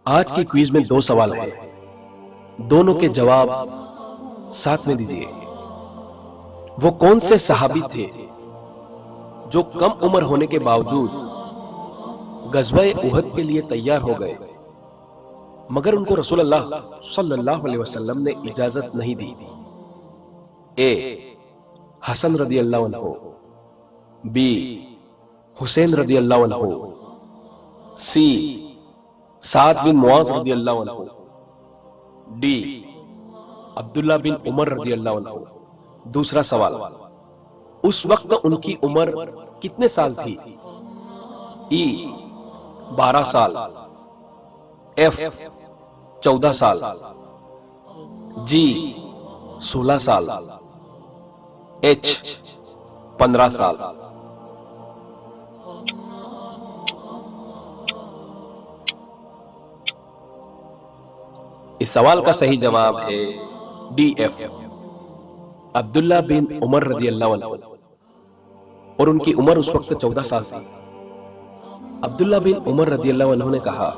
آج کی کوئز میں 2 سوال ہیں، دونوں کے جواب ساتھ میں دیجئے۔ وہ کون سے صحابی تھے جو کم عمر ہونے کے باوجود غزوہ احد کے لیے تیار ہو گئے مگر ان کو رسول اللہ صلی اللہ علیہ وسلم نے اجازت نہیں دی؟ اے حسن رضی اللہ عنہ، بی حسین رضی اللہ عنہ، سی سعد بن معاذ رضی اللہ عنہ، ڈی عبداللہ بن عمر رضی اللہ عنہ۔ دوسرا سوال، اس وقت ان کی عمر کتنے سال تھی؟ ای 12 سال، ایف 14 سال، جی 16 سال، ایچ 15 سال۔ اس سوال کا صحیح جواب ہے ڈی ایف، عبداللہ بن عمر رضی اللہ عنہ، اور ان کی عمر اس وقت 14 سال تھی۔ عبداللہ بن عمر رضی اللہ عنہ نے کہا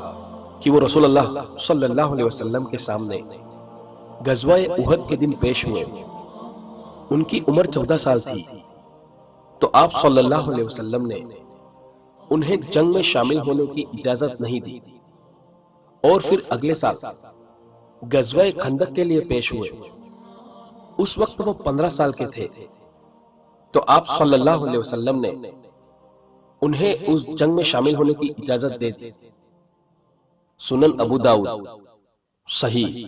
کہ وہ رسول اللہ صلی اللہ علیہ وسلم کے سامنے غزوہ احد کے دن پیش ہوئے، ان کی عمر 14 سال تھی، تو آپ صلی اللہ علیہ وسلم نے انہیں جنگ میں شامل ہونے کی اجازت نہیں دی، اور پھر اگلے سال غزوہ خندق کے لیے پیش ہوئے، اس وقت وہ 15 سال کے تھے، تو آپ صلی اللہ علیہ وسلم نے انہیں اس جنگ میں شامل ہونے کی اجازت دے دی۔ سنن ابو داؤد صحیح۔